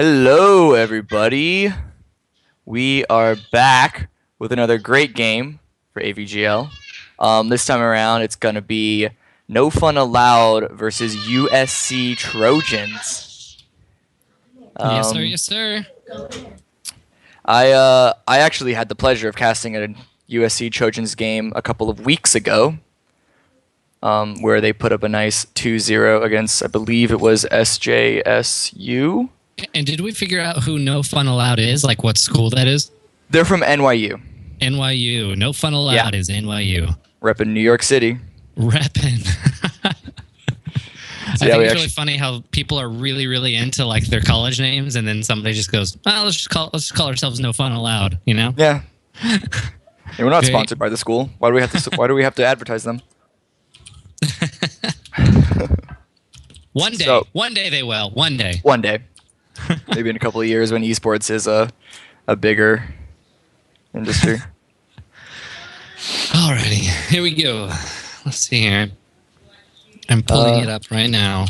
Hello, everybody. We are back with another great game for AVGL. This time around, it's going to be No Fun Allowed versus USC Trojans. Yes, sir. Yes, sir. I actually had the pleasure of casting a USC Trojans game a couple of weeks ago, where they put up a nice 2-0 against, I believe it was SJSU. And did we figure out who No Fun Allowed is? Like what school that is? They're from NYU. NYU. No Fun Allowed is NYU. Reppin' New York City. Reppin'. So I think it's really funny how people are really, really into like their college names, and then somebody just goes, "Oh, let's just call ourselves No Fun Allowed." You know? Yeah. Yeah, we're not sponsored by the school. Why do we have to advertise them? One day they will. One day. One day. Maybe in a couple of years when esports is a bigger industry. Alrighty, here we go. Let's see here. I'm pulling it up right now.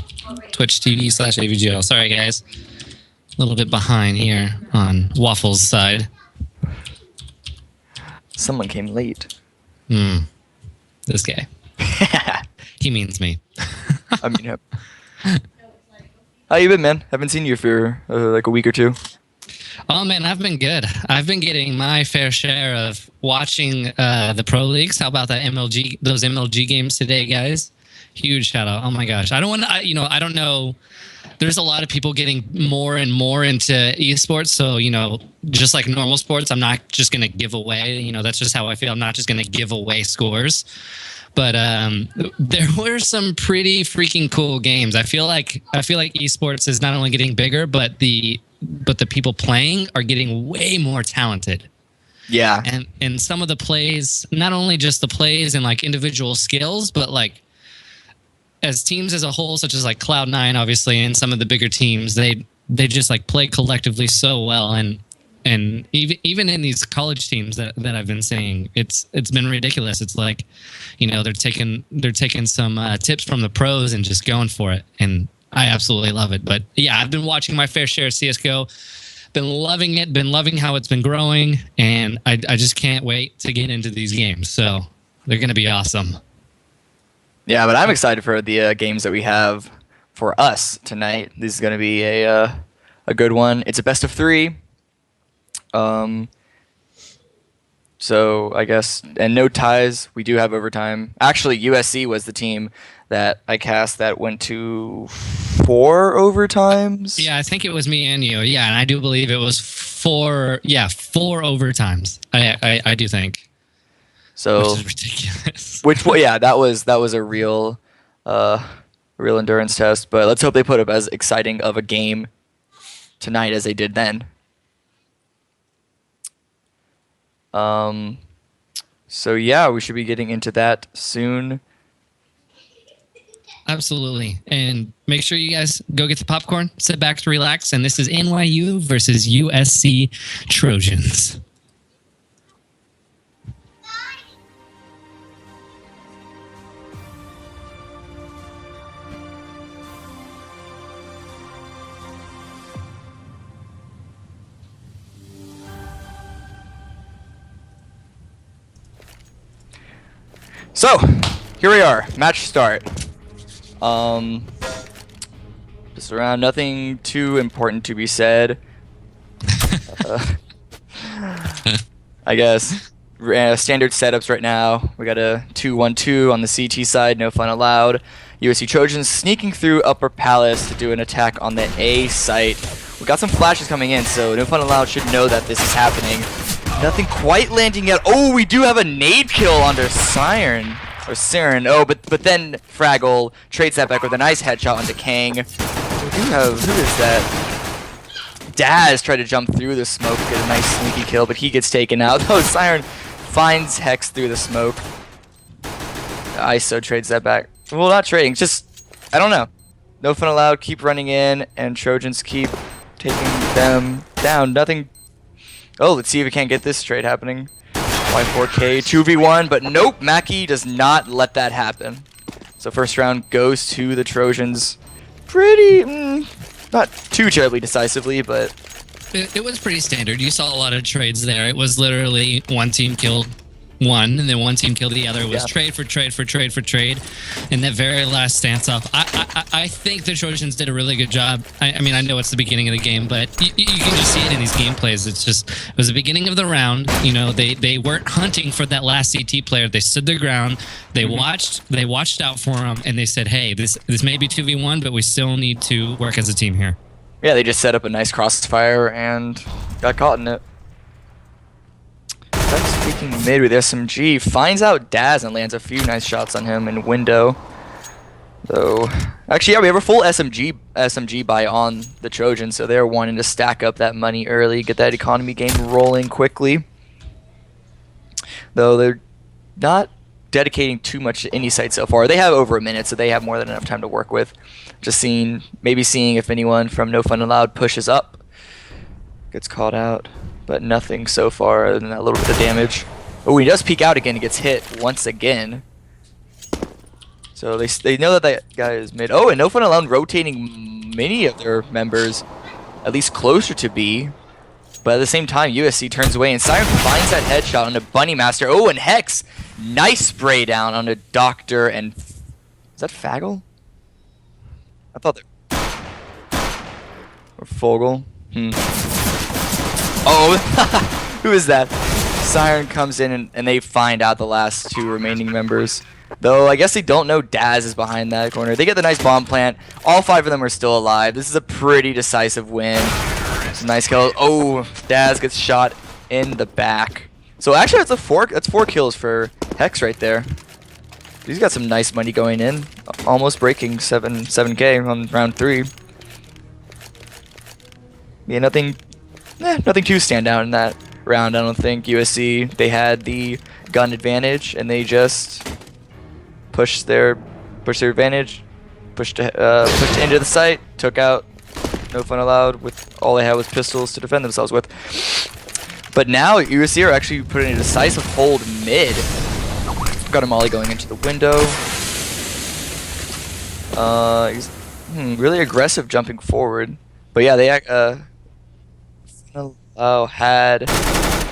Twitch TV/AVGL. Sorry, guys. A little bit behind here on Waffle's side. Someone came late. This guy. He means me. I mean him. How you been, man? Haven't seen you for like a week or two. Oh man, I've been good. I've been getting my fair share of watching the pro leagues. How about that those MLG games today, guys? Huge shout out. Oh my gosh. I don't want to, I don't know. There's a lot of people getting more and more into esports. So, just like normal sports, I'm not just going to give away, that's just how I feel. I'm not just going to give away scores. But there were some pretty freaking cool games. I feel like esports is not only getting bigger, but the people playing are getting way more talented. Yeah. And some of the plays, not only just the plays and like individual skills, but like as teams as a whole, such as like Cloud9, obviously, and some of the bigger teams, they just like play collectively so well. And even in these college teams that I've been seeing, it's been ridiculous. It's like, they're taking some tips from the pros and just going for it. And I absolutely love it. But yeah, I've been watching my fair share of CSGO, been loving it, been loving how it's been growing. And I just can't wait to get into these games. So they're going to be awesome. Yeah, but I'm excited for the games that we have for us tonight. This is going to be a good one. It's a best of 3. So I guess, and no ties. We do have overtime. Actually, USC was the team that I cast that went to 4 overtimes. Yeah, I think it was me and you. Yeah, and I do believe it was 4 overtimes. I do think. So, which is ridiculous. That was a real endurance test. But let's hope they put up as exciting of a game tonight as they did then. So yeah, we should be getting into that soon. Absolutely. And make sure you guys go get the popcorn, sit back to relax. And this is NYU versus USC Trojans. So, here we are. Match start. Just around, nothing too important to be said. I guess standard setups right now. We got a 2-1-2 on the CT side. No fun allowed. USC Trojans sneaking through Upper Palace to do an attack on the A site. We got some flashes coming in, so no fun allowed should know that this is happening. Nothing quite landing yet. Oh, we do have a nade kill onto Siren. Or Siren. Oh, but then Fraggle trades that back with a nice headshot onto Kang. We do have, who is that? Daz tried to jump through the smoke, get a nice sneaky kill, but he gets taken out. Oh, Siren finds Hex through the smoke. ISO trades that back. Well, not trading, just, I don't know. No fun allowed, keep running in, and Trojans keep taking them down. Nothing. Oh, let's see if we can't get this trade happening. Y4K 2v1, but nope, Mackie does not let that happen. So first round goes to the Trojans. Pretty Not too terribly decisively, but It was pretty standard. You saw a lot of trades there. It was literally one team killed one, and then one team killed the other. It was trade for trade for trade for trade. And that very last stance off, I think the Trojans did a really good job. I mean, I know it's the beginning of the game, but you can just see it in these gameplays. It was the beginning of the round. You know, they weren't hunting for that last CT player. They stood their ground. They watched out for him, and they said, hey, this may be 2v1, but we still need to work as a team here. yeah, they just set up a nice crossfire and got caught in it. Speaking mid with SMG, finds out Daz and lands a few nice shots on him in window. So, actually, yeah, we have a full SMG buy on the Trojans, so they're wanting to stack up that money early, get that economy game rolling quickly. Though they're not dedicating too much to any site so far. They have over a minute, so they have more than enough time to work with. Just maybe seeing if anyone from No Fun Allowed pushes up, gets caught out. But nothing so far other than that little bit of damage. Oh, he does peek out again and gets hit once again. So they know that guy is mid. Oh, and No Fun Allowed rotating many of their members, at least closer to B. But at the same time, USC turns away, and Siren finds that headshot on a Bunny Master. Oh, and Hex, nice spray down on a Doctor and... Is that Fagel? I thought that... Or Fogel? Oh, who is that? Siren comes in and they find out the last two remaining members. Though I guess they don't know Daz is behind that corner. They get the nice bomb plant. All 5 of them are still alive. This is a pretty decisive win. It's a nice kill. Oh, Daz gets shot in the back. So actually that's 4 kills for Hex right there. He's got some nice money going in. Almost breaking 7K on round 3. Yeah, nothing too stand out in that round, I don't think. USC, they had the gun advantage, and they just pushed their advantage, pushed into the site, took out No Fun Allowed with all they had was pistols to defend themselves with. But now USC are actually putting a decisive hold mid. Got a molly going into the window. He's really aggressive jumping forward. But yeah, they had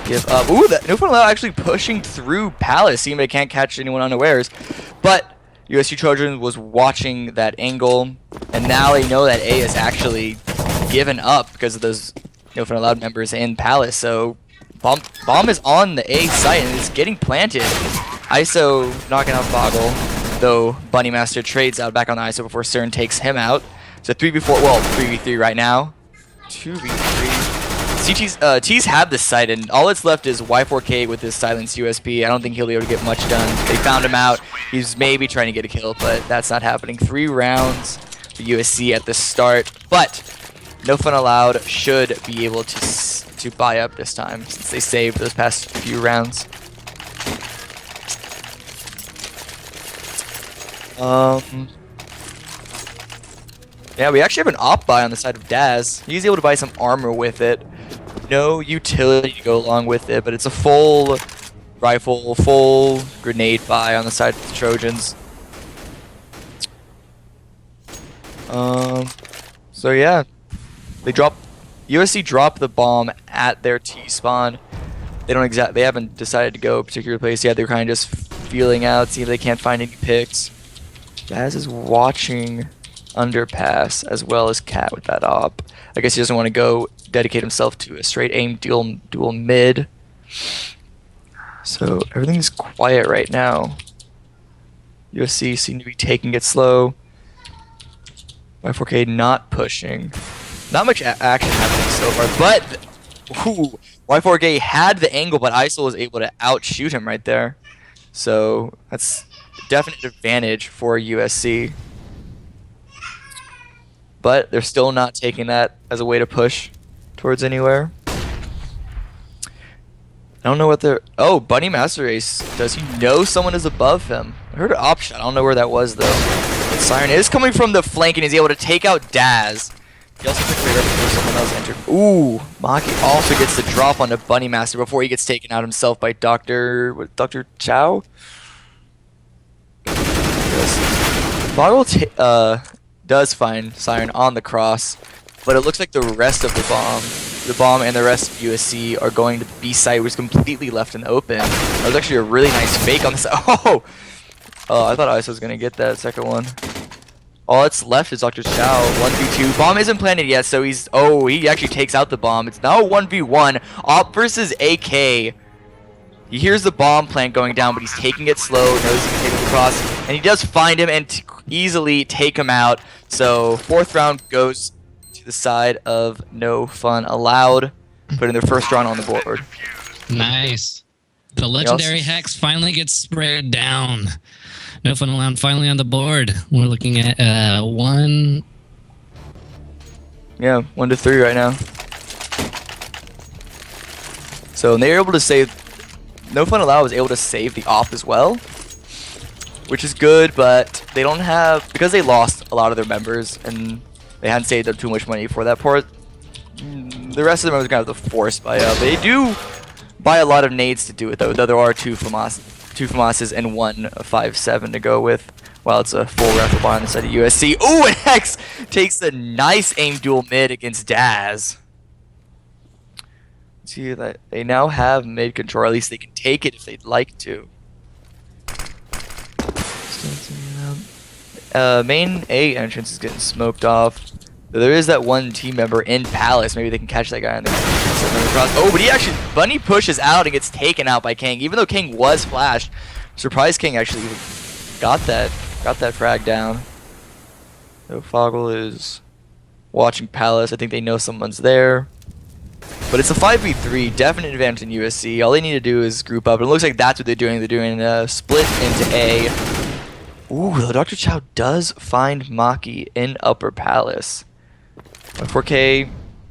give up. Ooh, that No Fun Allowed actually pushing through Palace, seeing they can't catch anyone unawares. But USC Trojans was watching that angle, and now they know that A is actually given up because of those No Fun Allowed members in Palace. So bomb is on the A site and it's getting planted. ISO knocking out Boggle, though Bunny Master trades out back on the ISO before CERN takes him out. So 3v4, well, 3v3 right now. 2v3. T's have this site, and all that's left is Y4K with his silenced USP. I don't think he'll be able to get much done. They found him out. He's maybe trying to get a kill, but that's not happening. 3 rounds for USC at the start, but No Fun Allowed should be able to buy up this time since they saved those past few rounds. Yeah, we actually have an op buy on the side of Daz. He's able to buy some armor with it. No utility to go along with it, but it's a full rifle, full grenade buy on the side of the Trojans. So yeah, USC dropped the bomb at their T spawn. They haven't decided to go a particular place yet. They're kind of just feeling out, see if they can't find any picks. Daz is watching underpass as well as Cat with that op. I guess he doesn't want to go dedicate himself to a straight aim dual mid. So everything's quiet right now. USC seem to be taking it slow. Y4K not pushing. Not much action happening so far, but Y4K had the angle, but ISO was able to outshoot him right there. So that's a definite advantage for USC. But they're still not taking that as a way to push towards anywhere. I don't know what they're... Oh, Bunny Master Ace. Does he know someone is above him? I heard an op shot. I don't know where that was, though. But Siren is coming from the flank and is able to take out Daz. He also took right before someone else entered. Ooh, Maki also gets the drop on the Bunny Master before he gets taken out himself by Dr. Chow? Boggle does find Siren on the cross. but it looks like the rest of the bomb and the rest of USC are going to the B site, which is completely left in the open. That was actually a really nice fake on the side. Oh, I thought ISO was going to get that second one. All that's left is Dr. Chow, 1v2. Bomb isn't planted yet, so he actually takes out the bomb. It's now a 1v1. Op versus AK. He hears the bomb plant going down, but he's taking it slow, knows he can take it across, and he does find him and easily take him out. So, 4th round goes to the side of No Fun Allowed, putting their first round on the board. Nice. The legendary Hex finally gets sprayed down. No Fun Allowed finally on the board. We're looking at 1. Yeah, 1-3 right now. So they're able to save. No Fun Allowed was able to save the op as well, which is good, but they don't have, because they lost a lot of their members and they hadn't saved up too much money for that port. The rest of the members are going to have to force buy up. They do buy a lot of nades to do it though there are 2 FAMASs and 1 5.7 to go with, while it's a full rifle buy on the side of USC. Ooh, and Hex takes the nice aim duel mid against Daz. See that they now have mid control, or at least they can take it if they'd like to. Main A entrance is getting smoked off. There is that one team member in Palace. Maybe they can catch that guy on the cross. Oh, but Bunny pushes out and gets taken out by King. Even though King was flashed, surprise King actually got that frag down. So Foggle is watching Palace. I think they know someone's there. But it's a 5v3, definite advantage in USC. All they need to do is group up. And it looks like that's what they're doing. They're doing a split into A. Ooh, Dr. Chow does find Maki in Upper Palace. 4K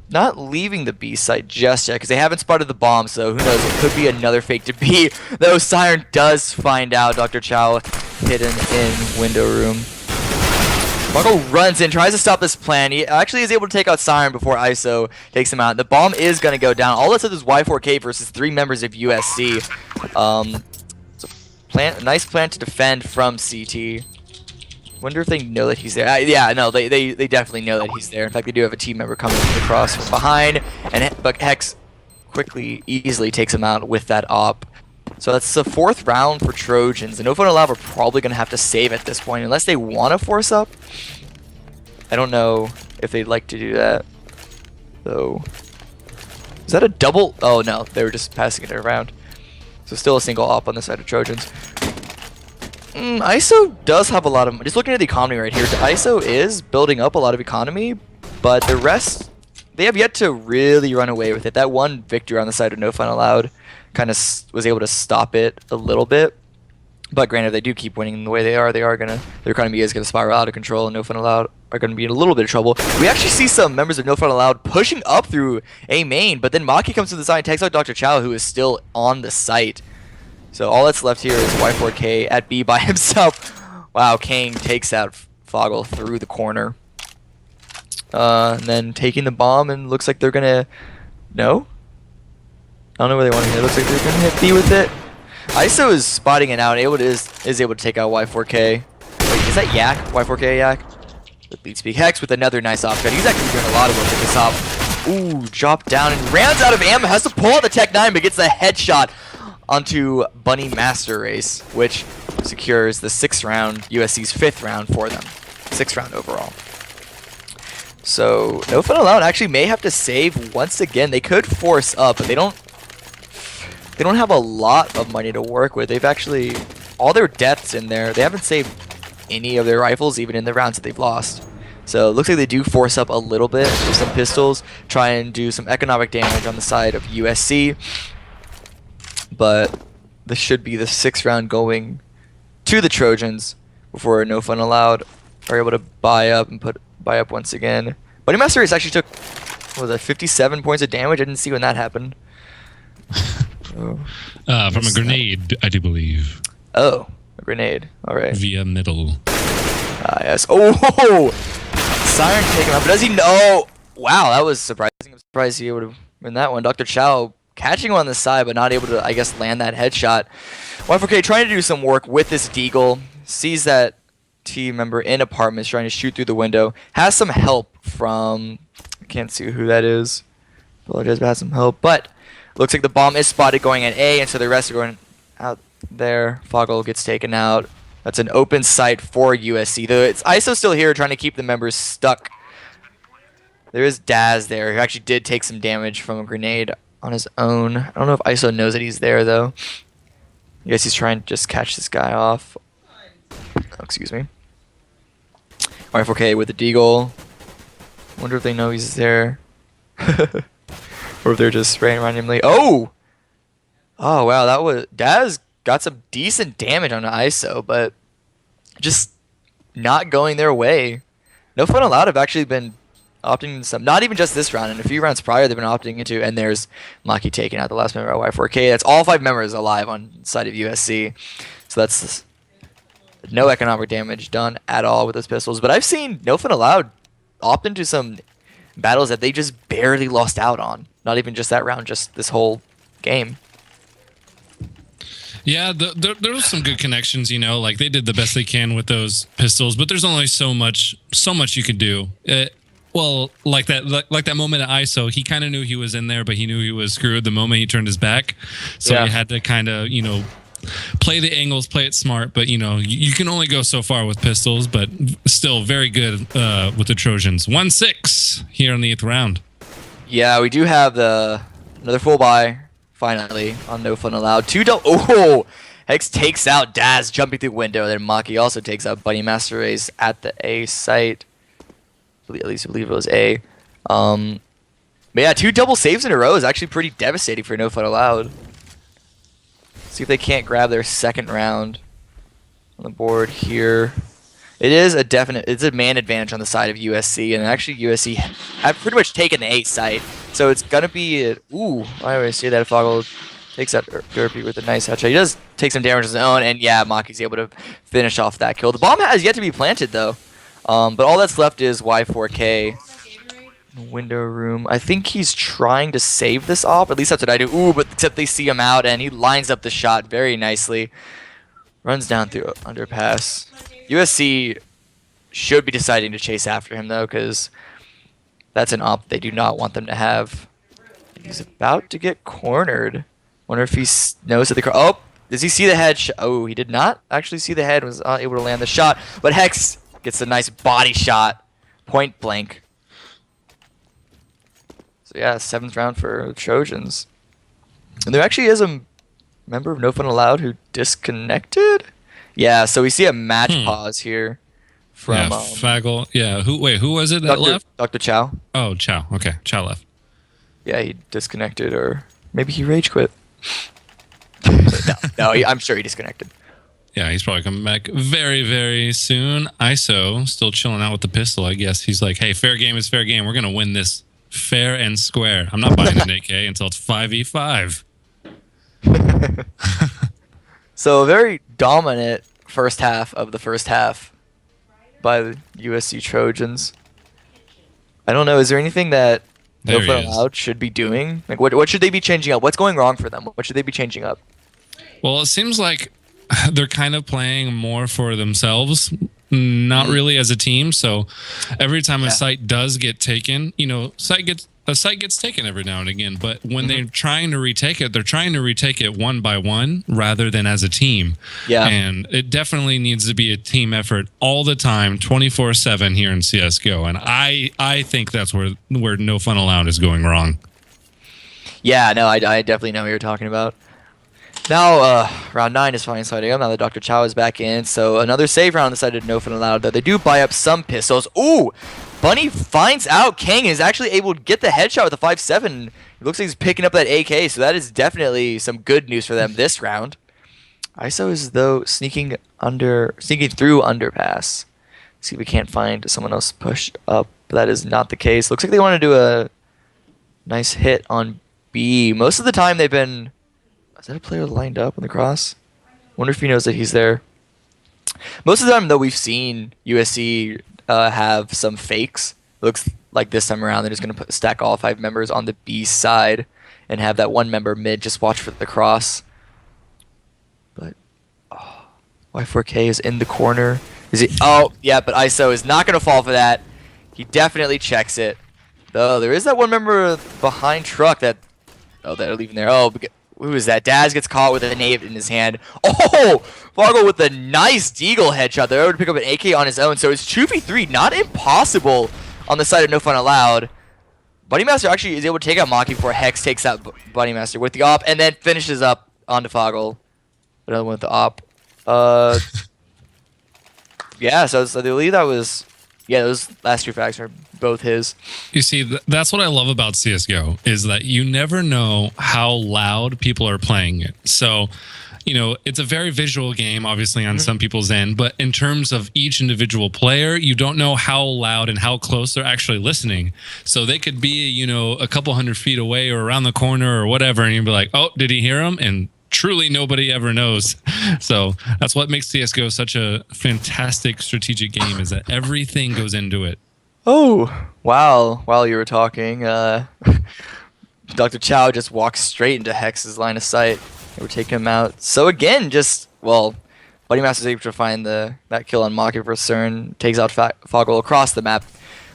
not leaving the B site just yet because they haven't spotted the bomb, so who knows, it could be another fake to B. Though Siren does find out Dr. Chow hidden in window room. Marco runs in, tries to stop this plan. He actually is able to take out Siren before ISO takes him out. The bomb is going to go down. All that's left is Y4K versus 3 members of USC. It's a nice plan to defend from CT. Wonder if they know that he's there. Yeah, no, they definitely know that he's there. In fact, they do have a team member coming across from behind, but Hex easily takes him out with that op. So that's the 4th round for Trojans. And No Fun Allowed are probably going to have to save at this point, unless they want to force up. I don't know if they'd like to do that. So, is that a double? Oh no, they were just passing it around. So still a single op on the side of Trojans. ISO does have a lot of, just looking at the economy right here, ISO is building up a lot of economy, but the rest, they have yet to really run away with it. That one victory on the side of No Fun Allowed kind of was able to stop it a little bit. But granted, if they do keep winning the way they are gonna, their economy is gonna spiral out of control, and No Fun Allowed are gonna be in a little bit of trouble. We actually see some members of No Fun Allowed pushing up through A main, but then Maki comes to the side and takes out Dr. Chow, who is still on the site. So all that's left here is Y4K at B by himself. Wow, Kang takes out Foggle through the corner. And then taking the bomb, and looks like they're gonna... No? I don't know where they want to hit. It looks like they're gonna hit B with it. ISO is spotting it out, is able to take out Y4K. Wait, is that Yak? Y4K Yak? The Bleed Speak Hex with another nice option. He's actually doing a lot of work with this op. Ooh, dropped down and rounds out of ammo. Has to pull out the Tech 9, but gets the headshot onto Bunny Master Race, which secures the 6th round, USC's 5th round for them. 6th round overall. So, No Fun Allowed actually may have to save once again. They could force up, but they don't have a lot of money to work with. They've actually, all their deaths in there, they haven't saved any of their rifles, even in the rounds that they've lost. So it looks like they do force up a little bit with some pistols, try and do some economic damage on the side of USC. But this should be the 6th round going to the Trojans before No Fun Allowed are able to buy up once again. Bunny Master Race actually took, what was that, 57 points of damage? I didn't see when that happened. From a grenade, I do believe. Oh, a grenade. All right. Via middle. Ah, yes. Oh! Siren taking him out, but does he know? Wow, that was surprising. I'm surprised he would have win that one. Dr. Chow catching him on the side, but not able to, I guess, land that headshot. Y4K trying to do some work with this Deagle. Sees that team member in apartments trying to shoot through the window. Has some help from can't see who that is. Apologize about some help. But looks like the bomb is spotted going at A, and so the rest are going out there. Foggle gets taken out. That's an open site for USC. Though it's ISO still here trying to keep the members stuck. There is Daz there, who actually did take some damage from a grenade on his own. I don't know if ISO knows that he's there, though. I guess he's trying to just catch this guy off. Oh, excuse me. Y4K with the deagle. Wonder if they know he's there. Or if they're just spraying randomly. Oh! Oh, wow, that was... Daz got some decent damage on the ISO, but just not going their way. No Fun Allowed have actually been opting into some... Not even just this round. In a few rounds prior, they've been opting into... And there's Maki taking out the last member of Y4K. That's all 5 members alive on the side of USC. So that's... No economic damage done at all with those pistols. But I've seen No Fun Allowed opt into some battles that they just barely lost out on. Not even just that round, just this whole game. Yeah, there was some good connections, you know, like they did the best they can with those pistols, but there's only so much you could do. Well, like that moment at ISO, he kind of knew he was in there, but he knew he was screwed the moment he turned his back. So he had to kind of, you know, play the angles, play it smart, but you know, you can only go so far with pistols, but still very good with the Trojans. 1-6 here in the 8th round. Yeah, we do have another full buy finally on No Fun Allowed. Oh, Hex takes out Daz jumping through window. Then Maki also takes out Bunny Master Race at the A site. At least I believe it was A. But yeah, 2 double saves in a row is actually pretty devastating for No Fun Allowed. See if they can't grab their 2nd round on the board here. It is it's a man advantage on the side of USC, and actually USC have pretty much taken the A site, so it's gonna be ooh, I always say that. Foggle takes out Derpy with a nice headshot. He does take some damage on his own, and yeah, Maki's able to finish off that kill. The bomb has yet to be planted though, but all that's left is Y4K. Window room. I think he's trying to save this off. At least that's what I do. Ooh, but except they see him out, and he lines up the shot very nicely. Runs down through underpass. USC should be deciding to chase after him, though, because that's an op they do not want them to have. He's about to get cornered. Wonder if he knows that the... Oh, does he see the head? Oh, he did not actually see the head. Was not able to land the shot. But Hex gets a nice body shot. Point blank. So yeah, 7th round for the Trojans. And there actually is a member of No Fun Allowed who disconnected? Yeah, so we see a match pause here from Fagel. Yeah, who was it that left? Dr. Chow. Oh, Chow. Okay, Chow left. Yeah, he disconnected, or maybe he rage quit. no, I'm sure he disconnected. Yeah, he's probably coming back very, very soon. ISO still chilling out with the pistol, I guess. He's like, hey, fair game is fair game. We're going to win this fair and square. I'm not buying an AK until it's 5v5. So a very dominant first half of the first half by the USC Trojans. I don't know. Is there anything that No Fun Allowed should be doing? Like, what should they be changing up? What's going wrong for them? What should they be changing up? Well, it seems like they're kind of playing more for themselves, not really as a team. So every time a site does get taken, you know, a site gets taken every now and again. But when they're trying to retake it, they're trying to retake it one by one rather than as a team. Yeah. And it definitely needs to be a team effort all the time, 24/7 here in CS:GO. And I think that's where No Fun Allowed is going wrong. Yeah, no, I definitely know what you're talking about. Now, round 9 is finally starting up. Now that Dr. Chow is back in. So another save round decided No Fun Allowed, though. They do buy up some pistols. Ooh! Bunny finds out Kang is actually able to get the headshot with a 5.7. It looks like he's picking up that AK, so that is definitely some good news for them this round. ISO is, though, sneaking through underpass. See if we can't find someone else pushed up. That is not the case. Looks like they want to do a nice hit on B. Most of the time they've been... Is that a player lined up on the cross? Wonder if he knows that he's there. Most of the time, though, we've seen USC have some fakes. Looks like this time around they're just going to stack all 5 members on the B side and have that one member mid just watch for the cross. But Y4K is in the corner. Is he? Oh, yeah, but ISO is not going to fall for that. He definitely checks it. though. There is that one member behind truck that they're leaving there. Oh, who is that? Daz gets caught with a nade in his hand. Oh, Fargo with a nice deagle headshot there to pick up an AK on his own. So it's 2v3, not impossible on the side of No Fun Allowed. Bunnymaster actually is able to take out Maki before Hex takes out Bunnymaster with the op and then finishes up onto Foggle. Another one with the op. Yeah, so I believe that was... Yeah, those last two facts are both his. You see, that's what I love about CSGO, is that you never know how loud people are playing it. So, it's a very visual game, obviously, on some people's end. But in terms of each individual player, you don't know how loud and how close they're actually listening. So they could be, a couple 100 feet away or around the corner or whatever, and you'd be like, oh, did he hear him? And truly nobody ever knows. So that's what makes CSGO such a fantastic strategic game, is that everything goes into it. Oh, wow. While you were talking, Dr. Chow just walks straight into Hex's line of sight. They were taking him out. So again, Bunnymaster's able to find that kill on Maki for CERN, takes out Foggle across the map.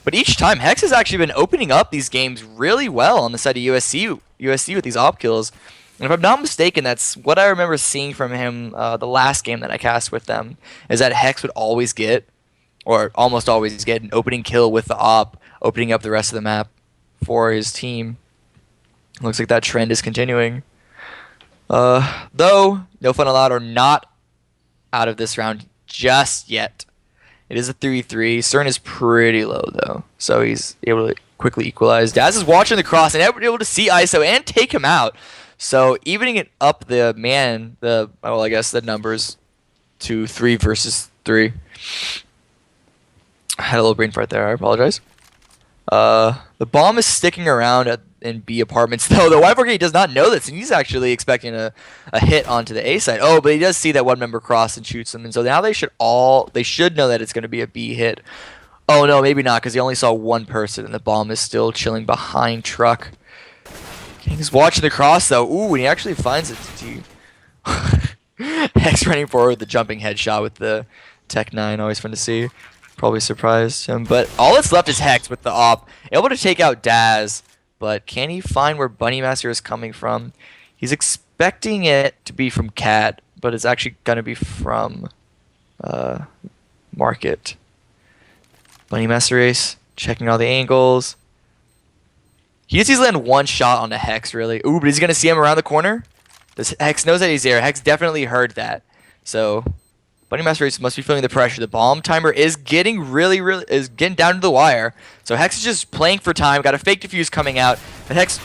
But each time, Hex has actually been opening up these games really well on the side of USC with these op kills. And if I'm not mistaken, that's what I remember seeing from him the last game that I cast with them, is that Hex would always get, or almost always get, an opening kill with the op, opening up the rest of the map for his team. Looks like that trend is continuing. Though, No Fun Allowed are not out of this round just yet. It is a 3-3. CERN is pretty low, though, so he's able to quickly equalize. Daz is watching the cross and able to see ISO and take him out. So evening it up I guess the numbers to 3 versus 3. I had a little brain fart there. I apologize. The bomb is sticking around in B apartments, though. The Y4K does not know this, and he's actually expecting a hit onto the A side. Oh, but he does see that one member cross and shoots them, and so now they should know that it's going to be a B hit. Oh no, maybe not, because he only saw one person, and the bomb is still chilling behind truck. He's watching the cross, though. Ooh, and he actually finds it. Hex running forward with the jumping headshot with the Tech 9. Always fun to see. Probably surprised him. But all that's left is Hex with the op. Able to take out Daz. But can he find where Bunnymaster is coming from? He's expecting it to be from Cat, but it's actually going to be from Market. Bunnymaster Ace, checking all the angles. He just needs to land one shot on the Hex, really. Ooh, but he's going to see him around the corner? Hex knows that he's there. Hex definitely heard that. So, Bunnymaster Ace must be feeling the pressure. The bomb timer is getting getting down to the wire. So Hex is just playing for time. Got a fake defuse coming out. But Hex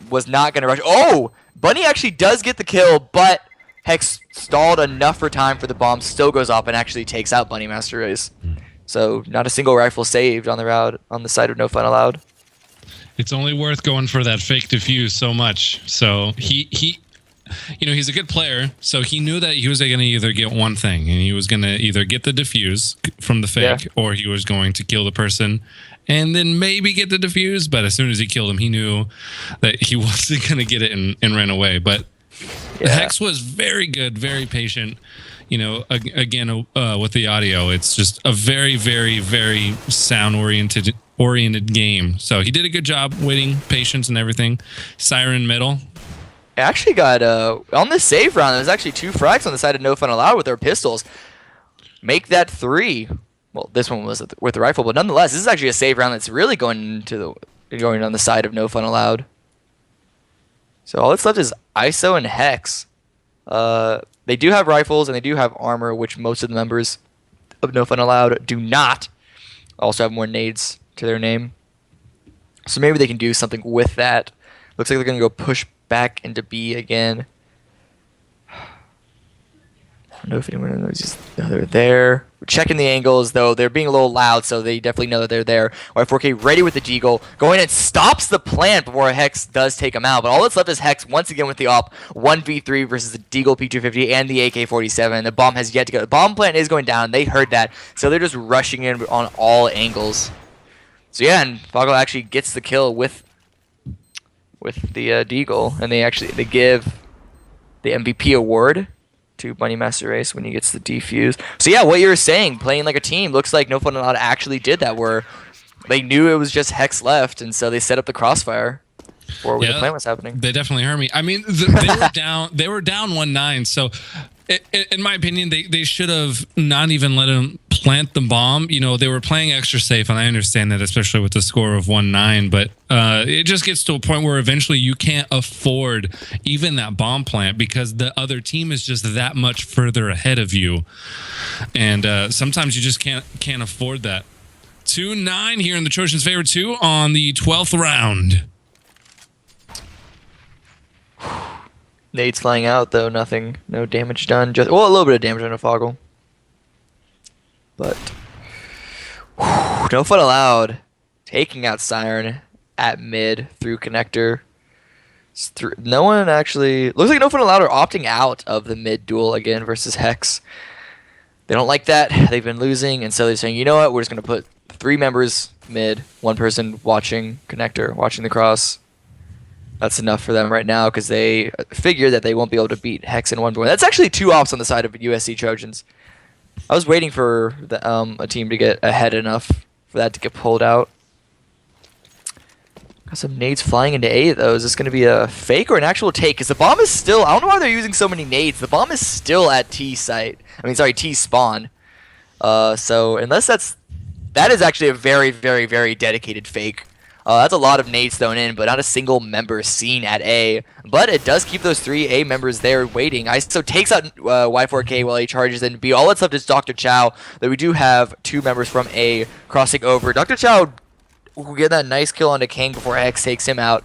was not going to rush. Oh! Bunny actually does get the kill, but Hex stalled enough for time for the bomb. Still goes off and actually takes out Bunnymaster Ace. So, not a single rifle saved on the side of No Fun Allowed. It's only worth going for that fake defuse so much. So he's a good player. So he knew that he was going to either get one thing, and he was going to either get the defuse from the fake, or he was going to kill the person and then maybe get the defuse. But as soon as he killed him, he knew that he wasn't going to get it and ran away. But Hex was very good, very patient. Again, with the audio, it's just a very, very, very sound-oriented game. So he did a good job waiting, patience and everything. Siren middle. I actually got, on the save round, there was actually 2 frags on the side of No Fun Allowed with their pistols. Make that 3. Well, this one was with the rifle, but nonetheless, this is actually a save round that's really going on the side of No Fun Allowed. So all that's left is ISO and Hex. They do have rifles and they do have armor, which most of the members of No Fun Allowed do not. Also have more nades to their name. So maybe they can do something with that. Looks like they're going to go push back into B again. I don't know if anyone knows they're there. We're checking the angles, though. They're being a little loud, so they definitely know that they're there. Y4K ready with the deagle. Going and stops the plant before Hex does take him out. But all that's left is Hex once again with the op. 1v3 versus the deagle P250 and the AK-47. The bomb has yet to go. The bomb plant is going down. They heard that. So they're just rushing in on all angles. So yeah, and Foggle actually gets the kill with the deagle. And they give the MVP award to Bunnymaster Ace when he gets the defuse. So yeah, what you were saying, playing like a team, looks like No Fun Allowed actually did that, where they knew it was just Hex left, and so they set up the crossfire for when the plan was happening. They definitely heard me. I mean, they were down. They were down 1-9. So, in my opinion, they should have not even let him plant the bomb. You know, they were playing extra safe, and I understand that, especially with the score of 1-9. But it just gets to a point where eventually you can't afford even that bomb plant because the other team is just that much further ahead of you, and sometimes you just can't afford that. 2-9 here in the Trojans' favor 2 on the 12th round. Nade's flying out though, no damage done. Just a little bit of damage on a Foggle. But no fun allowed. Taking out Siren at mid through connector. No one actually looks like no fun allowed are opting out of the mid duel again versus Hex. They don't like that. They've been losing, and so they're saying, you know what, we're just gonna put 3 members mid, 1 person watching connector, watching the cross. That's enough for them right now because they figure that they won't be able to beat Hex in 1v1. That's actually 2 ops on the side of USC Trojans. I was waiting for a team to get ahead enough for that to get pulled out. Got some nades flying into A though. Is this going to be a fake or an actual take? Because the bomb is still... I don't know why they're using so many nades. The bomb is still at T site. T spawn. So unless that is actually a very, very, very dedicated fake. That's a lot of nades thrown in, but not a single member seen at A. But it does keep those 3 A members there waiting. ISO takes out Y4K while he charges in B. All that's left is Dr. Chow, though we do have 2 members from A crossing over. Dr. Chow will get that nice kill onto Kang before Hex takes him out.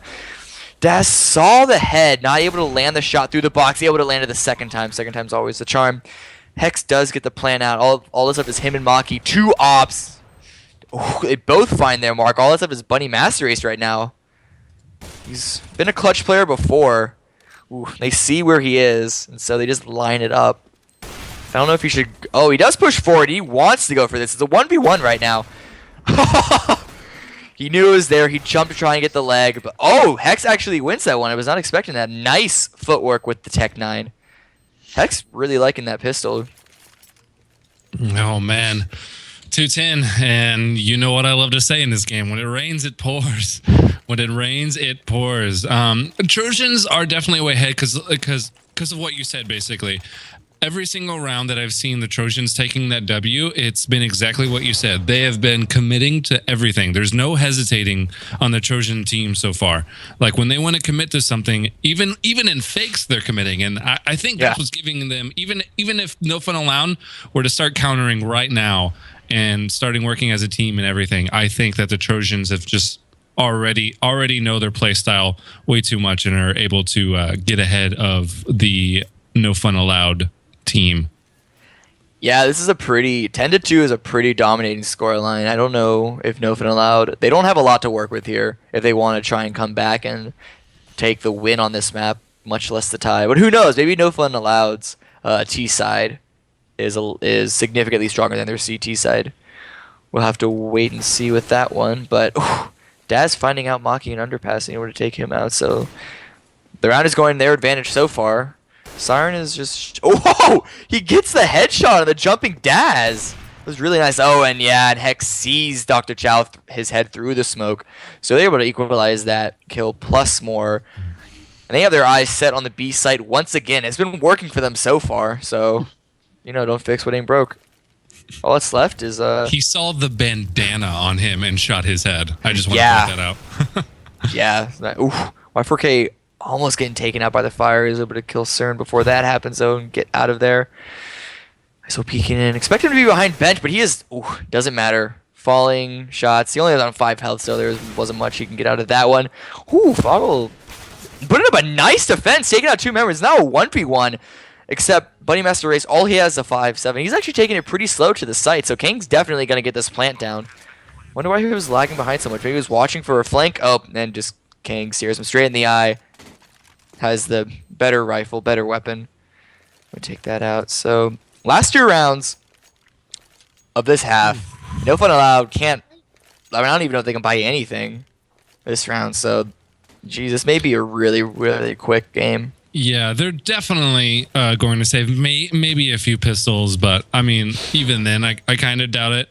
Das saw the head, not able to land the shot through the box. Able to land it the second time. Second time's always the charm. Hex does get the plan out. All that's left is him and Maki. 2 ops. Ooh, they both find their mark. All that's left is Bunny Master Race right now. He's been a clutch player before. Ooh, they see where he is, and so they just line it up. I don't know if he should... Oh, he does push forward. He wants to go for this. It's a 1v1 right now. He knew it was there. He jumped to try and get the leg. But Hex actually wins that one. I was not expecting that. Nice footwork with the Tech 9. Hex really liking that pistol. Oh, man. 2-10, and you know what I love to say in this game. When it rains, it pours. When it rains, it pours. Trojans are definitely way ahead because of what you said, basically. Every single round that I've seen the Trojans taking that W, it's been exactly what you said. They have been committing to everything. There's no hesitating on the Trojan team so far. Like when they want to commit to something, even in fakes, they're committing. And I think that's what's giving them, even if no fun allowed were to start countering right now and starting working as a team and everything, I think that the Trojans have just already know their play style way too much and are able to get ahead of the no fun allowed team. Yeah, this is a pretty 10-2 is a pretty dominating scoreline. I don't know if no fun allowed. They don't have a lot to work with here if they want to try and come back and take the win on this map, much less the tie. But who knows? Maybe no fun alloud's T side is significantly stronger than their CT side. We'll have to wait and see with that one. But Daz finding out Maki and underpassing in order to take him out. So the round is going their advantage so far. Siren is just... Oh, he gets the headshot on the jumping Daz. It was really nice. And Hex sees Dr. Chow his head through the smoke. So they're able to equalize that kill plus more. And they have their eyes set on the B site once again. It's been working for them so far. So, don't fix what ain't broke. All that's left is... He saw the bandana on him and shot his head. I just want to point that out. Yeah. Y4K... almost getting taken out by the fire. He's able to kill CERN before that happens, though, and get out of there. So peeking in. Expect him to be behind bench, but he is... doesn't matter. Falling shots. He only has on 5 health, so there wasn't much he can get out of that one. Foggle putting up a nice defense, taking out 2 members. Now a 1v1, except Bunny Master Race, all he has is a 5-7. He's actually taking it pretty slow to the site, so Kang's definitely going to get this plant down. Wonder why he was lagging behind so much. Maybe he was watching for a flank. And just Kang stares him straight in the eye. Has the better rifle, better weapon. We'll take that out. So, last 2 rounds of this half. No fun allowed. I don't even know if they can buy anything this round. So, this may be a really, really quick game. Yeah, they're definitely going to save maybe a few pistols, but I mean, even then, I kind of doubt it.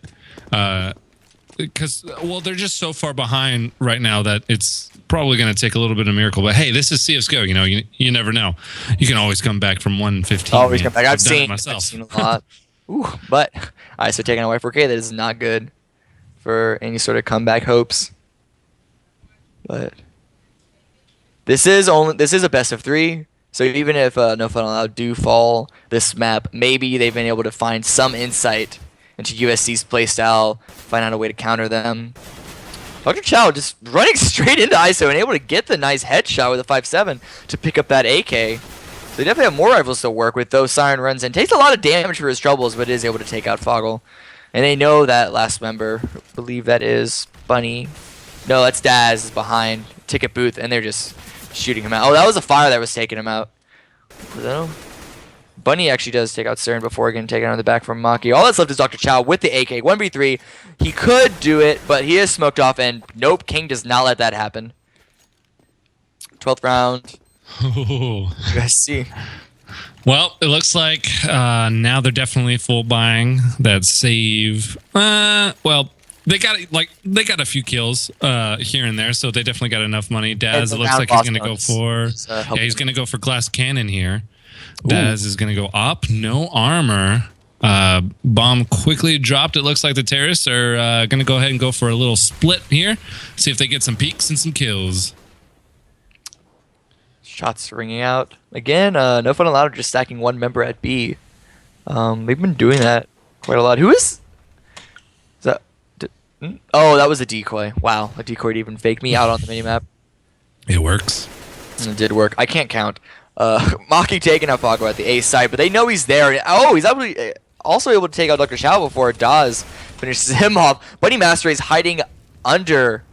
because they're just so far behind right now that it's probably going to take a little bit of miracle. But hey, this is CS:GO. You know, you never know. You can always come back from 1-15. Always come back. I've done it seen myself. I've seen a lot. Ooh, but all right, so taking away 4K, that is not good for any sort of comeback hopes. But this is a best of 3. So even if No Fun Allowed do fall this map, maybe they've been able to find some insight into USC's playstyle, find out a way to counter them. Dr. Chow just running straight into ISO and able to get the nice headshot with a 5.7 to pick up that AK. So they definitely have more rifles to work with, though Siren runs in. Takes a lot of damage for his troubles, but is able to take out Foggle. And they know that last member, I believe that is Bunny. No, that's Daz is behind Ticket Booth, and they're just shooting him out. Oh, that was a fire that was taking him out. Bunny actually does take out Siren before getting taken out of the back from Maki. All that's left is Dr. Chow with the AK. 1v3. He could do it, but he is smoked off, and nope, King does not let that happen. 12th round. USC. Well, it looks like now they're definitely full buying that save. They got a few kills here and there, so they definitely got enough money. Daz, it looks like he's going to go for he's going to go for glass cannon here. Daz is going to go up, no armor. Bomb quickly dropped. It looks like the terrorists are going to go ahead and go for a little split here. See if they get some peeks and some kills. Shots ringing out again. No Fun Allowed just stacking one member at B. They've been doing that quite a lot. Who is that? Oh, that was a decoy. Wow, a decoy to even fake me out on the minimap. It works. It did work. I can't count. Maki taking out Foggo at the A side, but they know he's there. Oh, he's also able to take out Dr. Chow before Daz finishes him off. Bunny Master is hiding under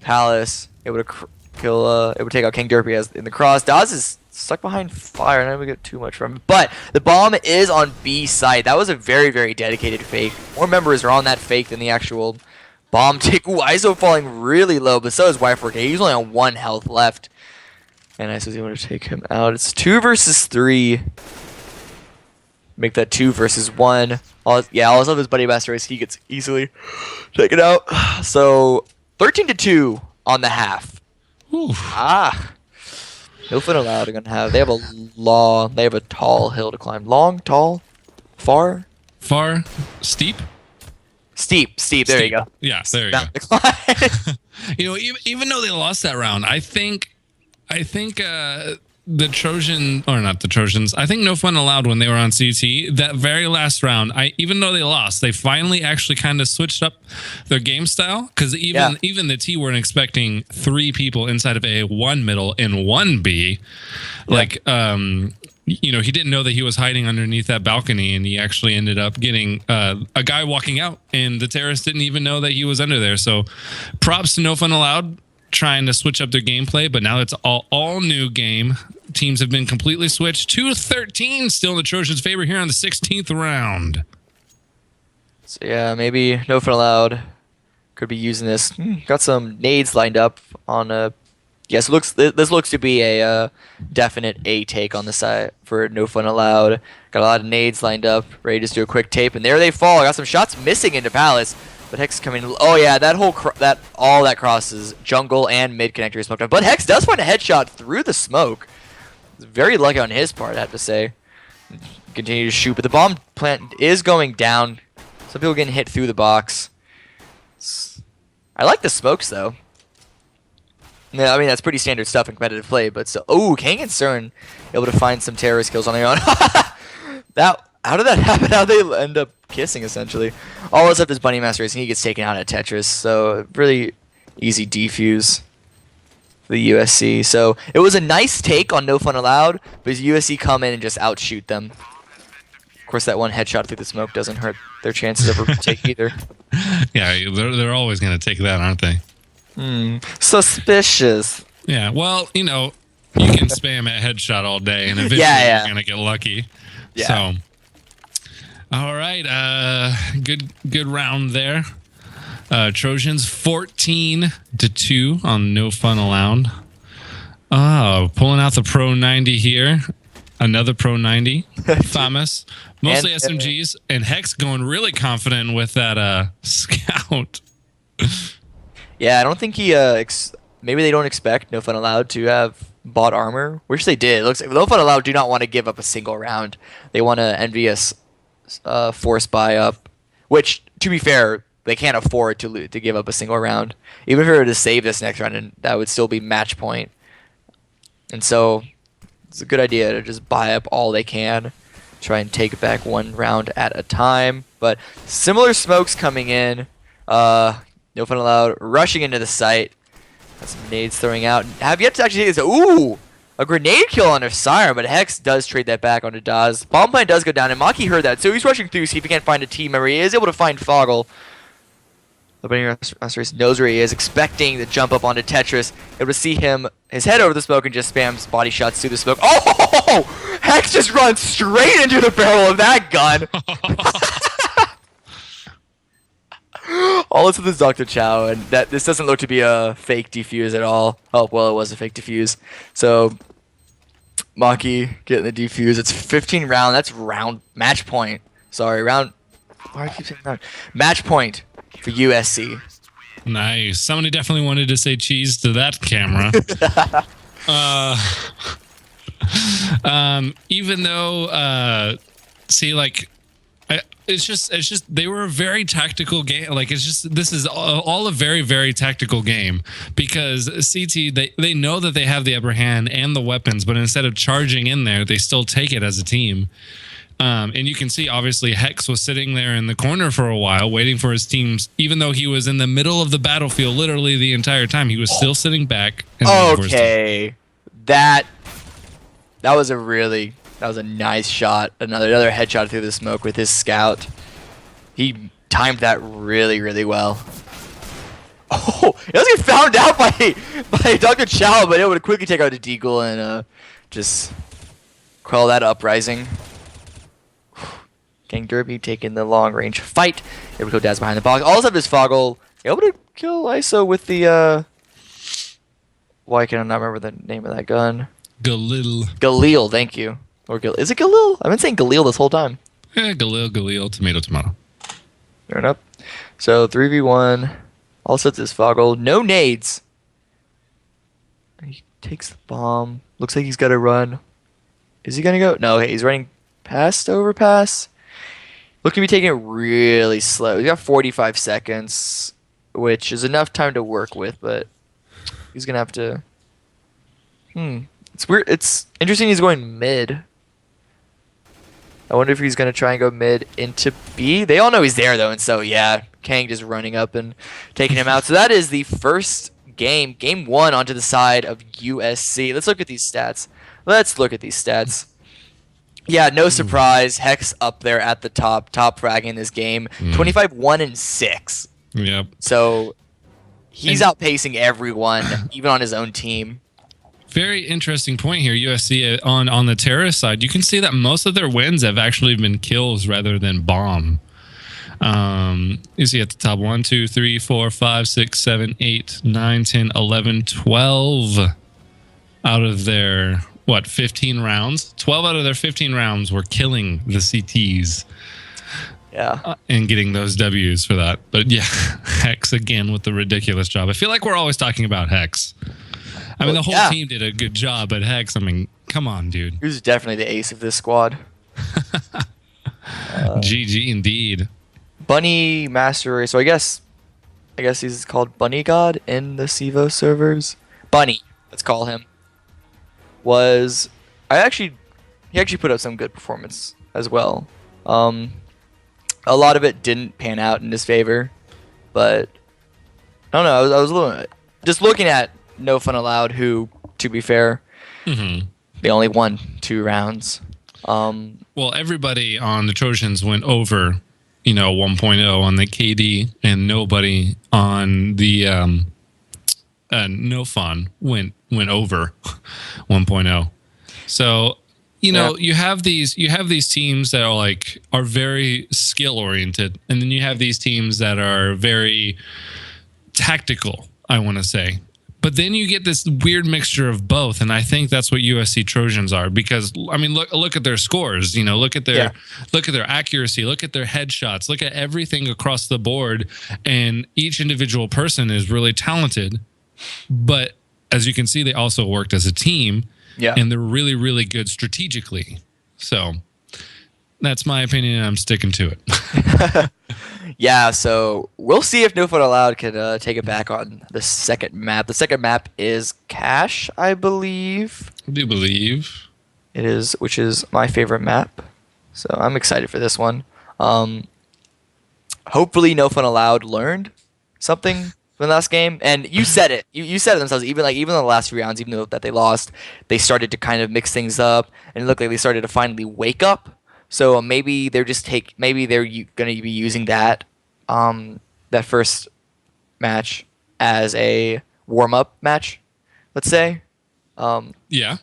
Palace, able to it would take out King Derpy as in the cross. Daz is stuck behind fire. I don't get too much from him. But the bomb is on B site. That was a very, very dedicated fake. More members are on that fake than the actual bomb take. Ooh, ISO falling really low, but so is Y4K. He's only on 1 health left. And ISO's able to take him out. It's 2 versus 3. Make that 2 versus 1. All his love is Buddy Master Race. He gets easily taken out. So 13-2 on the half. Ooh. No Fun Allowed are gonna have. They have a tall hill to climb. Long, tall, far, steep. Steep. There you go. Yeah, there you Down go. to climb. You know, even though they lost that round, I think the Trojan, or not the Trojans, I think No Fun Allowed when they were on CT, that very last round, even though they lost, they finally actually kind of switched up their game style, because even the T weren't expecting 3 people inside of A, 1 middle, and 1 B. Yeah. Like, you know, he didn't know that he was hiding underneath that balcony, and he actually ended up getting a guy walking out, and the terrorists didn't even know that he was under there. So props to No Fun Allowed, trying to switch up their gameplay, but now it's all new game. Teams have been completely switched. 2-13 still in the Trojans' favor here on the 16th round. So yeah, maybe No Fun Allowed could be using this. Got some nades lined up on a. Yes, this looks to be a definite A take on the side for No Fun Allowed. Got a lot of nades lined up, ready to just do a quick tape, and there they fall. Got some shots missing into Palace. But Hex coming. Oh yeah, that whole all that crosses jungle and mid connector is smoked up. But Hex does find a headshot through the smoke. It's very lucky on his part, I have to say. Continue to shoot, but the bomb plant is going down. Some people getting hit through the box. I like the smokes though. Yeah, I mean that's pretty standard stuff in competitive play. But so, Kang and Cern able to find some terrorist kills on their own. How did that happen? How they end up kissing, essentially. All that's left is Bunny Master Racing. He gets taken out at Tetris. So, really easy defuse for the USC. So, it was a nice take on No Fun Allowed, but USC come in and just outshoot them. Of course, that one headshot through the smoke doesn't hurt their chances of a take either. Yeah, they're always going to take that, aren't they? Suspicious. Yeah, well, you know, you can spam a headshot all day, and eventually you're going to get lucky. Yeah. So, all right, good round there. Trojans 14-2 on No Fun Allowed. Oh, pulling out the Pro 90 here. Another Pro 90. Famous. Mostly SMGs. And Hex going really confident with that scout. Yeah, I don't think he. Maybe they don't expect No Fun Allowed to have bought armor, which they did. It looks like No Fun Allowed do not want to give up a single round. They want to envious force buy up, which to be fair, they can't afford to give up a single round. Even if they were to save this next round, and that would still be match point. And so it's a good idea to just buy up all they can, try and take back one round at a time. But similar smokes coming in. No Fun Allowed rushing into the site. Got some nades throwing out. Have yet to actually take this. Ooh! A grenade kill on their Siren, but Hex does trade that back onto Daz. Bomb plant does go down, and Maki heard that, so he's rushing through, see if he can't find a team member. He is able to find Foggle. Opening Race knows where he is, expecting to jump up onto Tetris. Able to see his head over the smoke, and just spams body shots through the smoke. Oh! Hex just runs straight into the barrel of that gun. All this with this Dr. Chow, and this doesn't look to be a fake defuse at all. Oh, well, it was a fake defuse. So, Maki getting the defuse. It's 15 round. That's round match point. Sorry, round. Why do I keep saying round? Match point for USC. Nice. Somebody definitely wanted to say cheese to that camera. Even though, see, like, it's just they were a very tactical game. Like, this is all a very, very tactical game, because CT, they know that they have the upper hand and the weapons, but instead of charging in there, they still take it as a team. And you can see, obviously, Hex was sitting there in the corner for a while, waiting for his teams. Even though he was in the middle of the battlefield, literally the entire time, he was still sitting back. And waiting for his team. Okay, that was a nice shot. Another headshot through the smoke with his scout. He timed that really, really well. Oh, he doesn't get found out by Dr. Chow, but it would quickly take out a deagle and just quell that uprising. Gang Derby taking the long range fight. Here we go, Daz behind the box. All of a sudden, this Foggle able to kill ISO with the why can I not remember the name of that gun? Galil, thank you. Or is it Galil? I've been saying Galil this whole time. Yeah, Galil, tomato. Fair enough. So 3v1. All sets is Foggle. No nades. He takes the bomb. Looks like he's got to run. Is he gonna go? No, he's running past overpass. Looks to be taking it really slow. He's got 45 seconds, which is enough time to work with, but he's gonna have to. It's weird. It's interesting. He's going mid. I wonder if he's gonna try and go mid into B. They all know he's there though, and so yeah, Kang just running up and taking him out. So that is the first game, game one, onto the side of USC. Let's look at these stats. Yeah, no surprise. Hex up there at the top fragging this game. 25-1-6. Yep. So he's outpacing everyone, even on his own team. Very interesting point here, USC on the terrorist side. You can see that most of their wins have actually been kills rather than bomb. You see at the top 1, 2, 3, 4, 5, 6, 7, 8, 9, 10, 11, 12 out of their 15 rounds. 12 out of their 15 rounds were killing the CTs. Yeah. And getting those W's for that. But yeah, Hex again with the ridiculous job. I feel like we're always talking about Hex. I mean, the whole team did a good job, but Hex, I mean, come on, dude. He was definitely the ace of this squad. GG indeed. Bunny Master Race. So I guess he's called Bunny God in the CEVO servers. Bunny, let's call him. He actually put up some good performance as well. A lot of it didn't pan out in his favor, but I don't know. I was a little just looking at No Fun Allowed, who, to be fair, they only won 2 rounds. Well, everybody on the Trojans went over, 1.0 on the KD, and nobody on the No Fun went over 1.0. So, you have these teams that are very skill oriented, and then you have these teams that are very tactical, I want to say. But then you get this weird mixture of both, and I think that's what USC Trojans are. Because I mean, look at their scores. You know, look at their accuracy, look at their headshots, look at everything across the board, and each individual person is really talented. But as you can see, they also worked as a team, and they're really, really good strategically. So that's my opinion, and I'm sticking to it. Yeah, so we'll see if No Fun Allowed can take it back on the second map. The second map is Cache, I believe. I do believe. It is, which is my favorite map. So I'm excited for this one. Hopefully No Fun Allowed learned something from the last game. And you said it. You said it themselves. Even the last few rounds, even though that they lost, they started to kind of mix things up. And it looked like they started to finally wake up. So maybe they're going to be using that first match as a warm-up match, let's say. Yeah,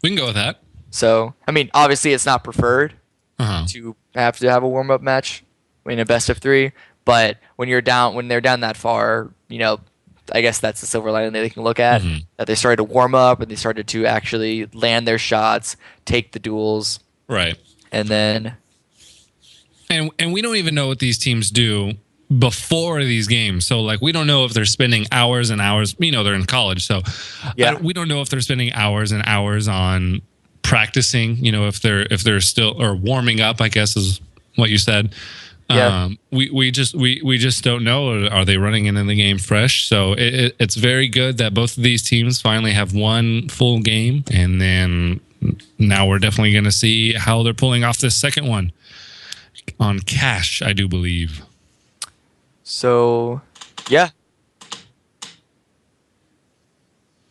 we can go with that. So, I mean, obviously it's not preferred Uh-huh. to have a warm-up match in a best of 3, but when they're down that far, you know, I guess that's the silver lining that they can look at, that they started to warm up and they started to actually land their shots, take the duels. Right. And then, and we don't even know what these teams do before these games. So like, we don't know if they're spending hours and hours. You know, they're in college, so we don't know if they're spending hours and hours on practicing. You know, if they're still or warming up, I guess is what you said. Yeah. We just don't know. Are they running into the game fresh? So it's very good that both of these teams finally have one full game, and then now we're definitely going to see how they're pulling off this second one on Cache, I do believe. So, yeah.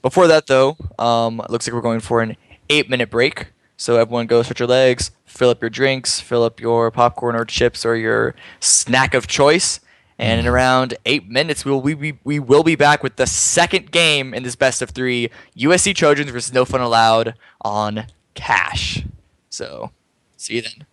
Before that, though, it looks like we're going for an 8-minute break. So everyone go stretch your legs, fill up your drinks, fill up your popcorn or chips or your snack of choice. And in around 8 minutes, we will be back with the second game in this best of 3, USC Trojans versus No Fun Allowed on Cache. So, see you then.